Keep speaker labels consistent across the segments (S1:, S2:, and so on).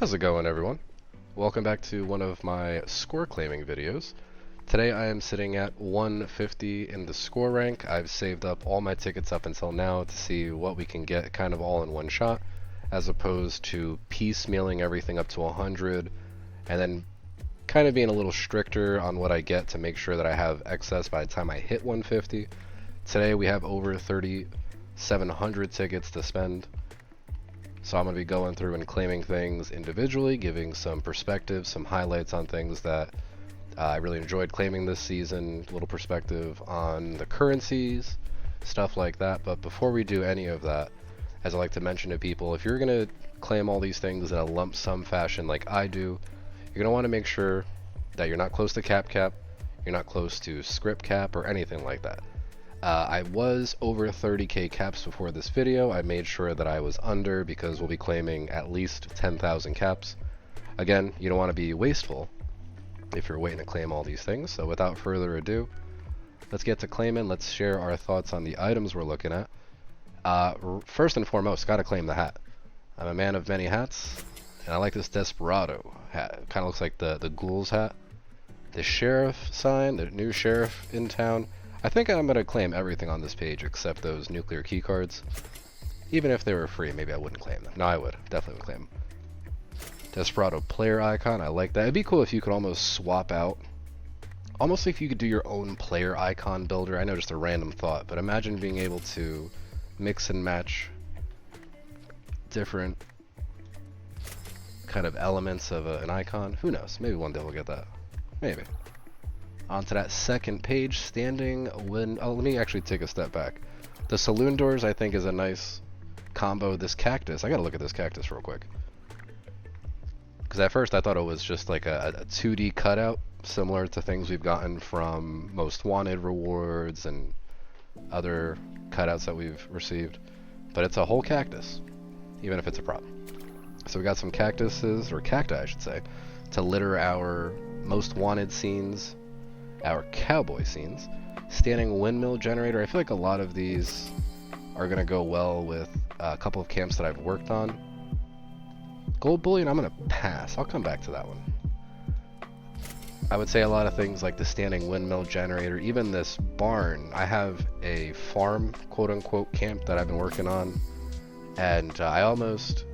S1: How's it going, everyone? Welcome back to one of my score claiming videos. Today I am sitting at 150 in the score rank. I've saved up all my tickets up until now to see what we can get kind of all in one shot, as opposed to piecemealing everything up to 100 and then kind of being a little stricter on what I get to make sure that I have excess by the time I hit 150. Today we have over 3,700 tickets to spend. So I'm going to be going through and claiming things individually, giving some perspective, some highlights on things that I really enjoyed claiming this season, a little perspective on the currencies, stuff like that. But before we do any of that, as I like to mention to people, if you're going to claim all these things in a lump sum fashion like I do, you're going to want to make sure that you're not close to cap, you're not close to script cap, or anything like that. I was over 30k caps before this video. I made sure that I was under because we'll be claiming at least 10,000 caps. Again, you don't want to be wasteful if you're waiting to claim all these things. So without further ado, let's get to claiming. Let's share our thoughts on the items we're looking at. First and foremost, gotta claim the hat. I'm a man of many hats, and I like this Desperado hat. It kind of looks like the Ghoul's hat. The sheriff sign, the new sheriff in town. I think I'm going to claim everything on this page except those nuclear key cards. Even if they were free, maybe I wouldn't claim them. No, I would. Definitely would claim them. Desperado player icon, I like that. It'd be cool if you could almost swap out. Almost like you could do your own player icon builder. I know, just a random thought, but imagine being able to mix and match different kind of elements of an icon. Who knows? Maybe one day we'll get that. Maybe. Onto that second page, standing when... Oh, let me actually take a step back. The saloon doors, I think, is a nice combo. This cactus, I gotta look at this cactus real quick. Because at first I thought it was just like a 2D cutout, similar to things we've gotten from Most Wanted rewards and other cutouts that we've received. But it's a whole cactus, even if it's a prop. So we got some cactuses, or cacti I should say, to litter our Most Wanted scenes, our cowboy scenes. Standing windmill generator, I feel like a lot of these are going to go well with a couple of camps that I've worked on. Gold bullion, I'm going to pass. I'll come back to that one. I would say a lot of things like the standing windmill generator, even this barn. I have a farm, quote-unquote, camp that I've been working on, and I almost...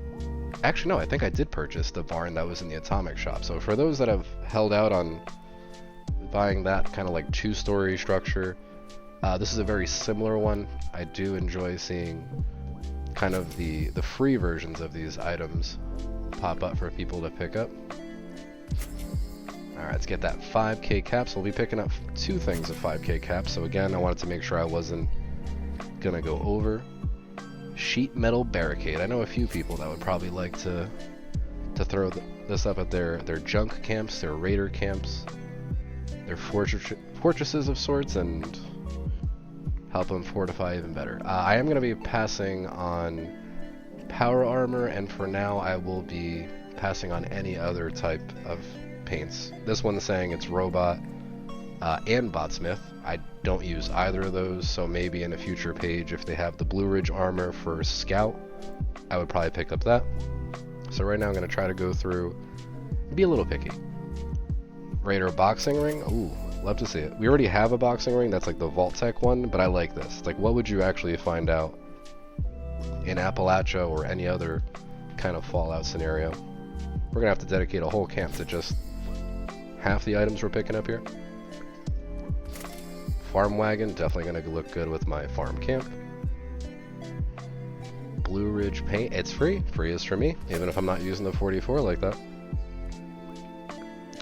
S1: Actually, no, I think I did purchase the barn that was in the atomic shop. So for those that have held out on buying that kind of like two-story structure, this is a very similar one. I do enjoy seeing kind of the free versions of these items pop up for people to pick up. Alright, let's get that 5k caps. We'll be picking up two things of 5k caps. So again, I wanted to make sure I wasn't gonna go over. Sheet metal barricade. I know a few people that would probably like to throw this up at their junk camps, their raider camps, their fortresses of sorts, and help them fortify even better. I am going to be passing on power armor, and for now I will be passing on any other type of paints. This one's saying it's robot and botsmith. I don't use either of those, so maybe in a future page if they have the Blue Ridge armor for scout, I would probably pick up that. So right now I'm going to try to go through and be a little picky. Raider boxing ring, ooh, love to see it. We already have a boxing ring, that's like the Vault-Tec one, but I like this. It's like, what would you actually find out in Appalachia or any other kind of Fallout scenario? We're gonna have to dedicate a whole camp to just half the items we're picking up here. Farm wagon, definitely gonna look good with my farm camp. Blue Ridge paint, it's free. Free is for me, even if I'm not using the 44 like that.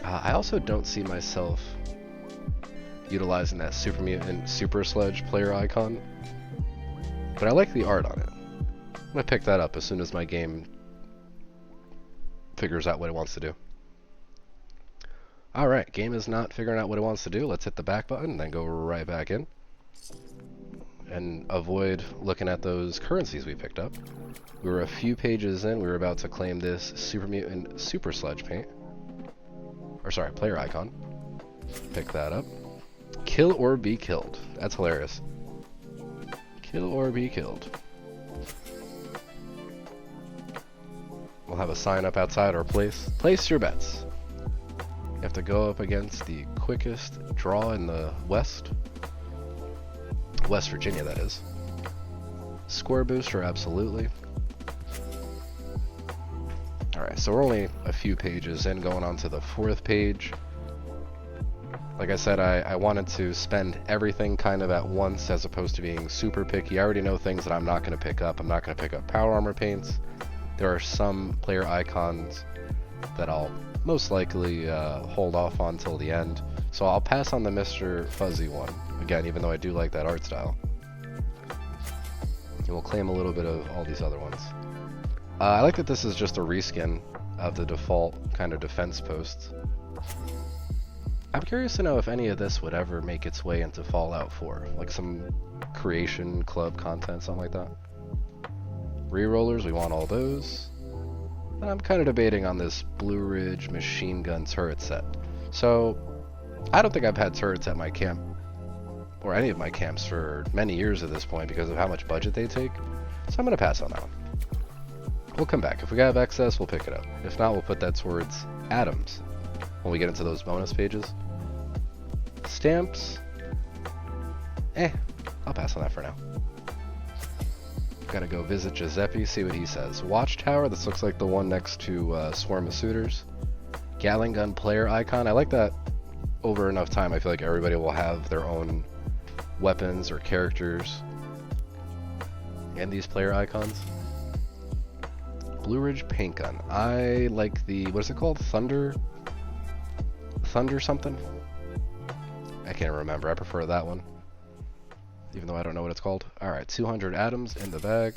S1: I also don't see myself utilizing that Super Mutant Super Sledge player icon, but I like the art on it. I'm going to pick that up as soon as my game figures out what it wants to do. Alright, game is not figuring out what it wants to do. Let's hit the back button and then go right back in. And avoid looking at those currencies we picked up. We were a few pages in, we were about to claim this Super Mutant Super Sledge paint. Or sorry, player icon. Pick that up. Kill or be killed. That's hilarious. Kill or be killed. We'll have a sign up outside our place. Place your bets. You have to go up against the quickest draw in the West. West Virginia, that is. Score booster, absolutely. Alright, so we're only a few pages in, going on to the 4th page. Like I said, I wanted to spend everything kind of at once as opposed to being super picky. I already know things that I'm not going to pick up. I'm not going to pick up power armor paints. There are some player icons that I'll most likely hold off on till the end. So I'll pass on the Mr. Fuzzy one, again, even though I do like that art style. And we'll claim a little bit of all these other ones. I like that this is just a reskin of the default kind of defense post. I'm curious to know if any of this would ever make its way into Fallout 4, like some creation club content, something like that. Rerollers, we want all those. And I'm kind of debating on this Blue Ridge machine gun turret set. So, I don't think I've had turrets at my camp, or any of my camps, for many years at this point because of how much budget they take. So I'm going to pass on that one. We'll come back. If we have excess, we'll pick it up. If not, we'll put that towards atoms when we get into those bonus pages. Stamps. I'll pass on that for now. Gotta go visit Giuseppe, see what he says. Watchtower, this looks like the one next to Swarm of Suitors. Gatling gun player icon, I like that. Over enough time, I feel like everybody will have their own weapons or characters and these player icons. Blue Ridge paint gun. I like the, what is it called? Thunder something? I can't remember. I prefer that one, even though I don't know what it's called. Alright, 200 atoms in the bag.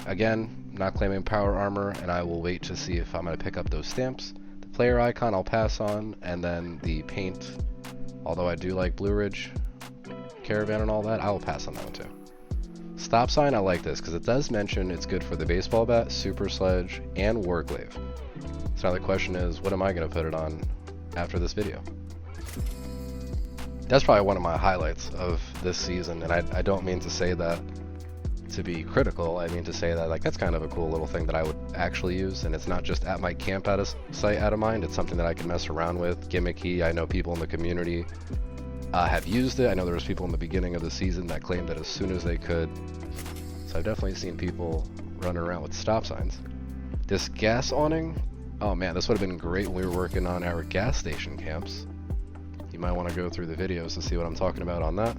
S1: Again, not claiming power armor, and I will wait to see if I'm going to pick up those stamps. The player icon I'll pass on, and then the paint, although I do like Blue Ridge Caravan and all that, I will pass on that one too. Stop sign, I like this, because it does mention it's good for the baseball bat, super sledge, and warglaive. So now the question is, what am I going to put it on after this video? That's probably one of my highlights of this season, and I don't mean to say that to be critical. I mean to say that, like, that's kind of a cool little thing that I would actually use, and it's not just at my camp out of sight, out of mind. It's something that I can mess around with, gimmicky. I know people in the community have used it. I know there was people in the beginning of the season that claimed that as soon as they could. So I've definitely seen people running around with stop signs. This gas awning, oh man, this would have been great when we were working on our gas station camps. You might want to go through the videos to see what I'm talking about on that.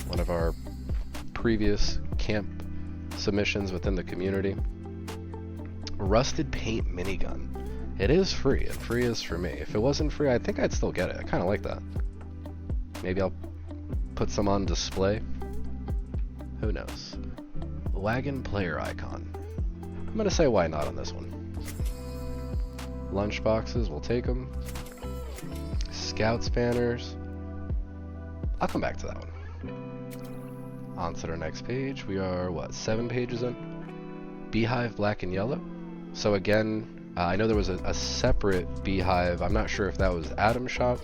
S1: One of our previous camp submissions within the community. Rusted paint minigun. It is free, and free is for me. If it wasn't free, I think I'd still get it. I kind of like that. Maybe I'll put some on display. Who knows? Wagon player icon. I'm going to say why not on this one. Lunch boxes, we'll take them. Scout spanners. I'll come back to that one. On to the next page. We are, what, 7 pages in? Beehive black and yellow. So again, I know there was a separate beehive. I'm not sure if that was Adam's shop,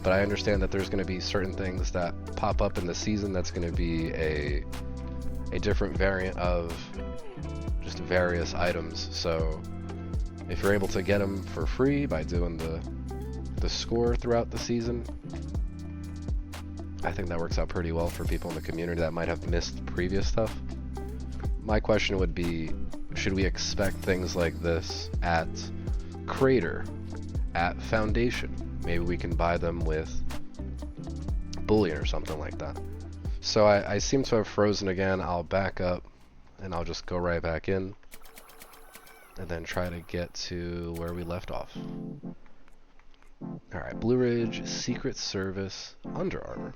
S1: but I understand that there's going to be certain things that pop up in the season that's going to be a different variant of just various items. So if you're able to get them for free by doing the score throughout the season, I think that works out pretty well for people in the community that might have missed previous stuff. My question would be, should we expect things like this at Crater, at Foundation? Maybe we can buy them with bullion or something like that. So I seem to have frozen again. I'll back up and I'll just go right back in and then try to get to where we left off. Alright, Blue Ridge Secret Service Under Armour.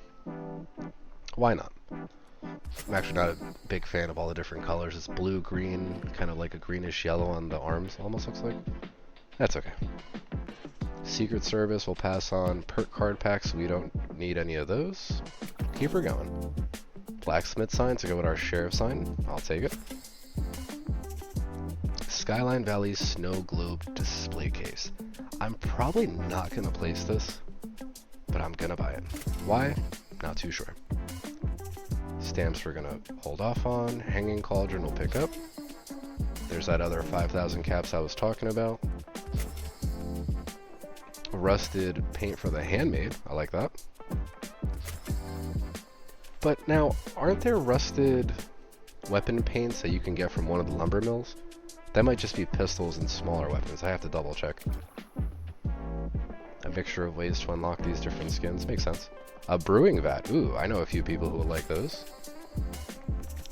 S1: Why not? I'm actually not a big fan of all the different colors. It's blue, green, kind of like a greenish yellow on the arms, almost looks like. That's okay. Secret Service will pass on. Perk card packs, we don't need any of those. Keep her going. Blacksmith sign to go with our sheriff sign. I'll take it. Skyline Valley Snow Globe display case. I'm probably not going to place this, but I'm going to buy it. Why? Not too sure. Stamps we're going to hold off on. Hanging Cauldron we'll pick up. There's that other 5,000 caps I was talking about. Rusted paint for the handmade. I like that. But now, aren't there rusted weapon paints that you can get from one of the lumber mills? That might just be pistols and smaller weapons. I have to double check. A mixture of ways to unlock these different skins. Makes sense. A brewing vat. Ooh, I know a few people who would like those.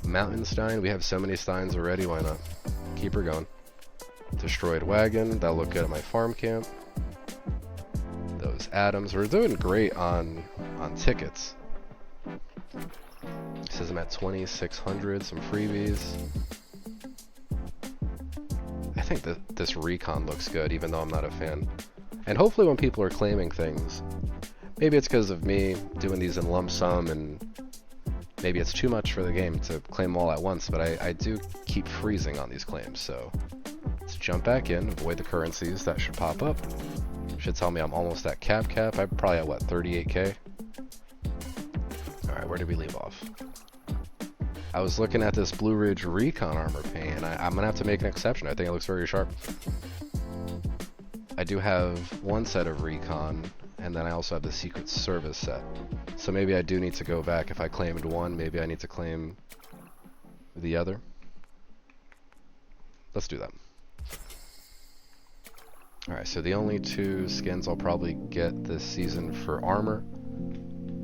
S1: Mountain Stein. We have so many steins already. Why not? Keep her going. Destroyed wagon. That'll look good at my farm camp. Those atoms. We're doing great on tickets. It says I'm at 2,600. Some freebies. I think that this recon looks good, even though I'm not a fan. And hopefully when people are claiming things, maybe it's because of me doing these in lump sum, and maybe it's too much for the game to claim them all at once, but I do keep freezing on these claims, so let's jump back in, avoid the currencies that should pop up. Should tell me I'm almost at cap. I'm probably at, what, 38k? Alright, where did we leave off? I was looking at this Blue Ridge Recon armor paint, and I'm going to have to make an exception. I think it looks very sharp. I do have one set of Recon, and then I also have the Secret Service set. So maybe I do need to go back. If I claimed one, maybe I need to claim the other. Let's do that. Alright, so the only two skins I'll probably get this season for armor.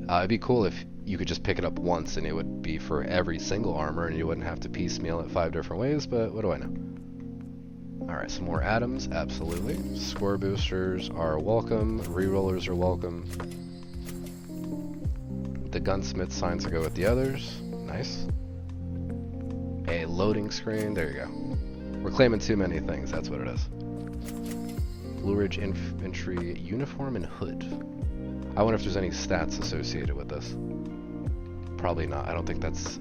S1: It'd be cool if you could just pick it up once and it would be for every single armor and you wouldn't have to piecemeal it 5 different ways, but what do I know? Alright, some more atoms, absolutely. Score boosters are welcome, rerollers are welcome. The gunsmith signs will go with the others, nice. A loading screen, there you go. We're claiming too many things, that's what it is. Blue Ridge Infantry uniform and hood. I wonder if there's any stats associated with this. Probably not. I don't think that's...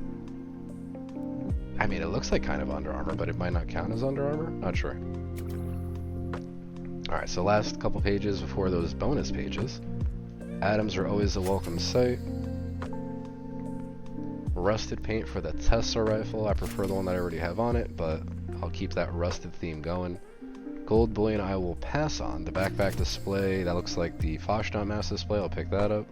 S1: I mean, it looks like kind of Under Armour, but it might not count as Under Armour? Not sure. Alright, so last couple pages before those bonus pages. Atoms are always a welcome sight. Rusted paint for the Tesla rifle. I prefer the one that I already have on it, but I'll keep that rusted theme going. Gold bullion I will pass on. The backpack display, that looks like the Foshton mass display. I'll pick that up.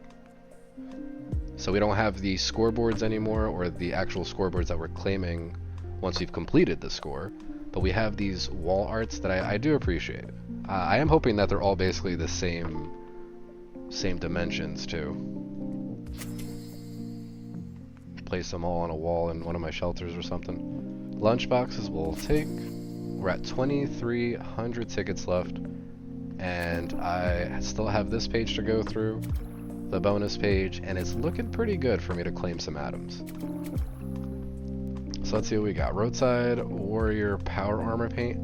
S1: So we don't have the scoreboards anymore, or the actual scoreboards that we're claiming once we've completed the score. But we have these wall arts that I do appreciate. I am hoping that they're all basically the same dimensions too. Place them all on a wall in one of my shelters or something. Lunch boxes we'll take. We're at 2,300 tickets left, and I still have this page to go through, the bonus page, and it's looking pretty good for me to claim some atoms. So let's see what we got. Roadside Warrior Power Armor Paint.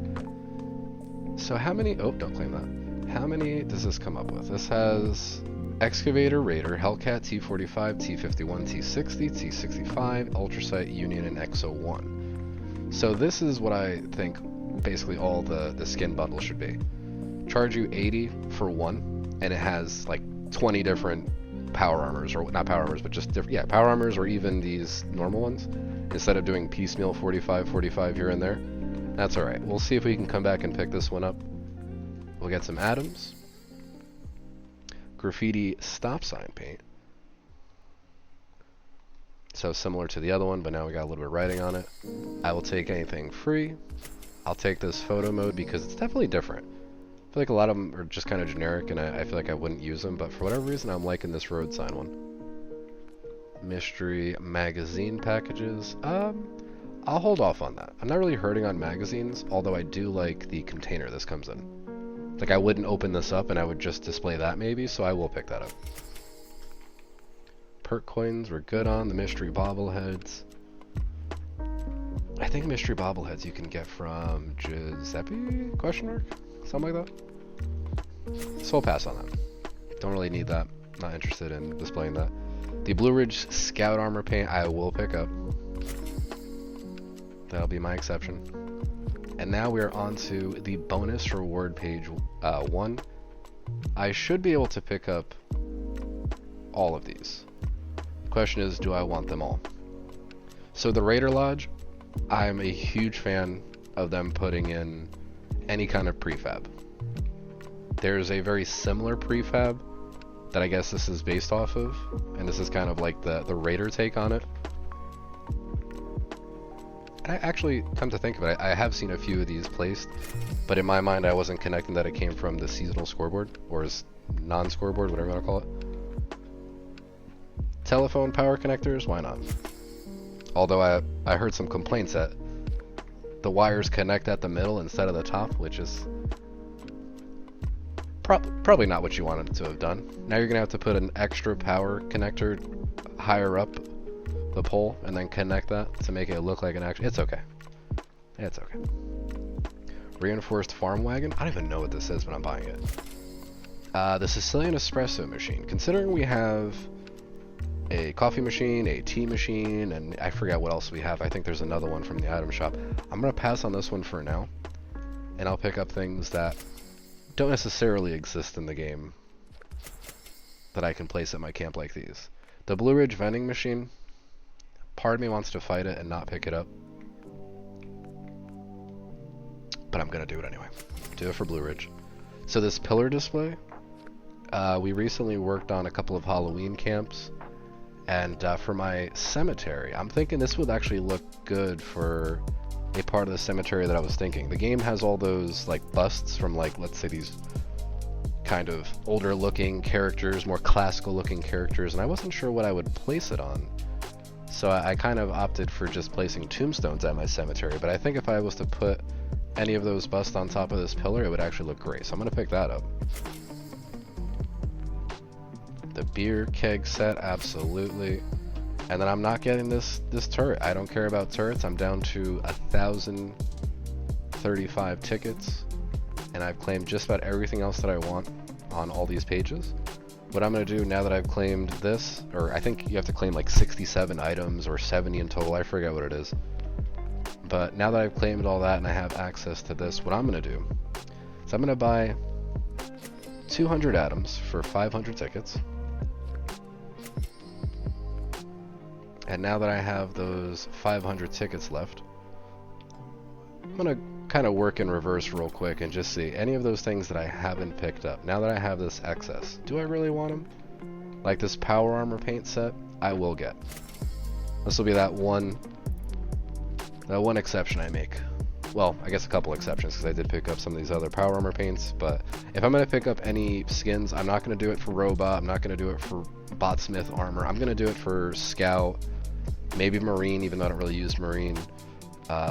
S1: So how many... Oh, don't claim that. How many does this come up with? This has Excavator, Raider, Hellcat, T45, T51, T60, T65, Ultrasight, Union, and XO1. So this is what I think basically all the skin bundle should be. Charge you 80 for one, and it has like 20 different power armors, or not power armors, but just different, yeah, power armors, or even these normal ones, instead of doing piecemeal 45 here and there. That's alright. We'll see if we can come back and pick this one up. We'll get some atoms. Graffiti stop sign paint. So similar to the other one, but now we got a little bit of writing on it. I will take anything free. I'll take this photo mode because it's definitely different. I feel like a lot of them are just kind of generic, and I feel like I wouldn't use them, but for whatever reason I'm liking this road sign one. Mystery magazine packages. I'll hold off on that. I'm not really hurting on magazines, although I do like the container this comes in. Like, I wouldn't open this up and I would just display that maybe, so I will pick that up. Perk coins we're good on. The mystery bobbleheads. I think mystery bobbleheads you can get from Giuseppe? Question mark? Something like that. So I'll pass on that. Don't really need that. Not interested in displaying that. The Blue Ridge Scout Armor Paint I will pick up. That'll be my exception. And now we are on to the bonus reward page 1. I should be able to pick up all of these. The question is, do I want them all? So the Raider Lodge, I'm a huge fan of them putting in any kind of prefab. There's a very similar prefab that I guess this is based off of, and this is kind of like the Raider take on it. I actually, come to think of it, I have seen a few of these placed, but in my mind I wasn't connecting that it came from the seasonal scoreboard, or non-scoreboard, whatever you want to call it. Telephone power connectors, why not? Although I heard some complaints that the wires connect at the middle instead of the top, which is probably not what you wanted to have done. Now you're going to have to put an extra power connector higher up the pole and then connect that to make it look like an actual... It's okay. It's okay. Reinforced farm wagon? I don't even know what this is, but I'm buying it. The Sicilian espresso machine. Considering we have a coffee machine, a tea machine, and I forget what else we have. I think there's another one from the item shop. I'm going to pass on this one for now, and I'll pick up things that don't necessarily exist in the game that I can place at my camp like these. The Blue Ridge vending machine, part of me wants to fight it and not pick it up, but I'm going to do it anyway. Do it for Blue Ridge. So this pillar display, we recently worked on a couple of Halloween camps, and for my cemetery, I'm thinking this would actually look good for a part of the cemetery that I was thinking. The game has all those like busts from, like, let's say these kind of older looking characters, more classical looking characters, and I wasn't sure what I would place it on. So I kind of opted for just placing tombstones at my cemetery, but I think if I was to put any of those busts on top of this pillar, it would actually look great. So I'm going to pick that up. The beer keg set, absolutely. And then I'm not getting this turret. I don't care about turrets. I'm down to 1,035 tickets, and I've claimed just about everything else that I want on all these pages. What I'm going to do now that I've claimed this, or I think you have to claim like 67 items or 70 in total, I forget what it is. But now that I've claimed all that and I have access to this, what I'm going to do is I'm going to buy 200 atoms for 500 tickets. And now that I have those 500 tickets left, I'm going to kind of work in reverse real quick and just see any of those things that I haven't picked up. Now that I have this excess, do I really want them? Like this power armor paint set, I will get. This will be that one exception I make. Well, I guess a couple exceptions, because I did pick up some of these other power armor paints, but if I'm going to pick up any skins, I'm not going to do it for Robot, I'm not going to do it for Botsmith armor, I'm going to do it for Scout, maybe Marine, even though I don't really use Marine,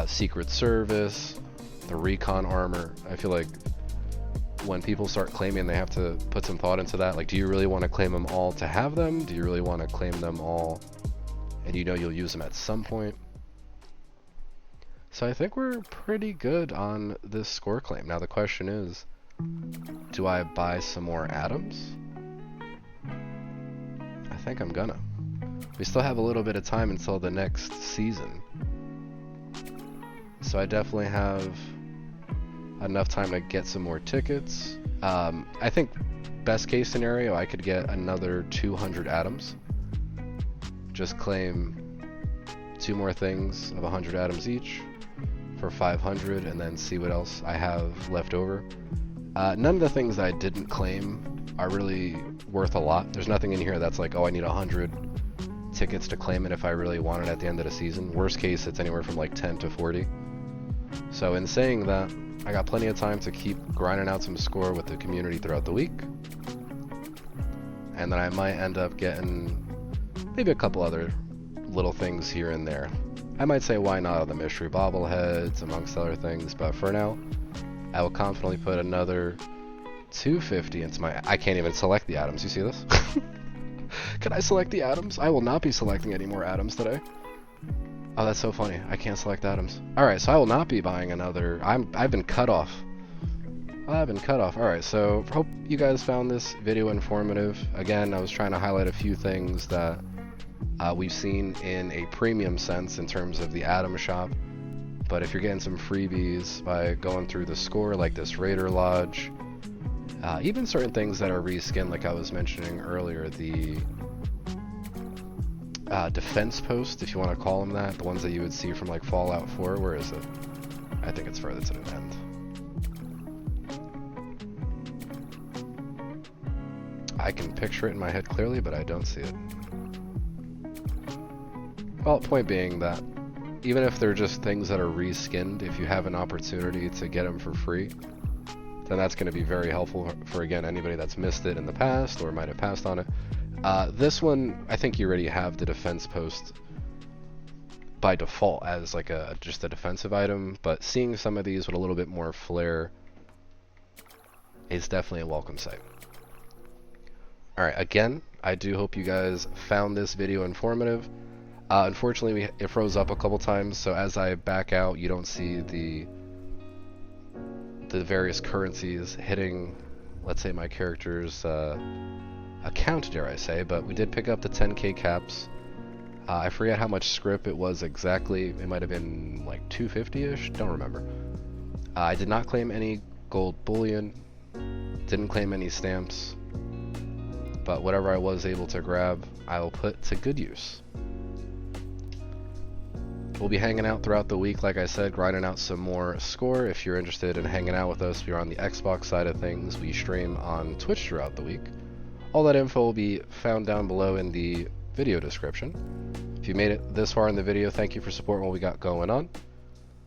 S1: Secret Service, the Recon armor. I feel like when people start claiming, they have to put some thought into that. Like, do you really want to claim them all to have them? Do you really want to claim them all and you know you'll use them at some point? So I think we're pretty good on this score claim. Now the question is, do I buy some more atoms? I think I'm gonna. We still have a little bit of time until the next season, so I definitely have enough time to get some more tickets. I think best case scenario, I could get another 200 atoms. Just claim 2 more things of 100 atoms each for 500, and then see what else I have left over. None of the things that I didn't claim are really worth a lot. There's nothing in here that's like, oh, I need 100 tickets to claim it if I really want it at the end of the season. Worst case, it's anywhere from like 10 to 40. So in saying that, I got plenty of time to keep grinding out some score with the community throughout the week. And then I might end up getting maybe a couple other little things here and there. I might say why not the mystery bobbleheads amongst other things, but for now I will confidently put another 250 into my... I can't even select the atoms, you see this? Can I select the atoms? I will not be selecting any more atoms today. Oh, that's so funny. I can't select atoms. Alright, so I will not be buying another... I've been cut off. I've been cut off. Alright, so hope you guys found this video informative. Again, I was trying to highlight a few things that we've seen in a premium sense in terms of the atom shop. But if you're getting some freebies by going through the score, like this Raider Lodge, even certain things that are reskinned, like I was mentioning earlier, the defense post, if you want to call them that, the ones that you would see from like Fallout 4, where is it? I think it's further to the end. I can picture it in my head clearly, but I don't see it. Well, point being that even if they're just things that are reskinned, if you have an opportunity to get them for free, then that's going to be very helpful for, again, anybody that's missed it in the past or might have passed on it. This one, I think you already have the defense post by default as like just a defensive item, but seeing some of these with a little bit more flair is definitely a welcome sight. Alright, again, I do hope you guys found this video informative. Unfortunately, it froze up a couple times, so as I back out, you don't see the various currencies hitting, let's say, my character's account, dare I say, but we did pick up the 10k caps. I forget how much script it was exactly. It might have been like 250-ish, don't remember. I did not claim any gold bullion, didn't claim any stamps, but whatever I was able to grab, I will put to good use. We'll be hanging out throughout the week, like I said, grinding out some more score. If you're interested in hanging out with us, if you're on the Xbox side of things, we stream on Twitch throughout the week. All that info will be found down below in the video description. If you made it this far in the video, thank you for supporting what we got going on.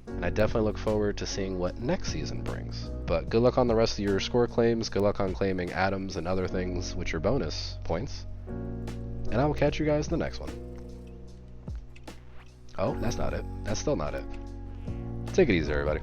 S1: And I definitely look forward to seeing what next season brings. But good luck on the rest of your score claims, good luck on claiming atoms and other things with your bonus points. And I will catch you guys in the next one. Oh, that's not it. That's still not it. Take it easy, everybody.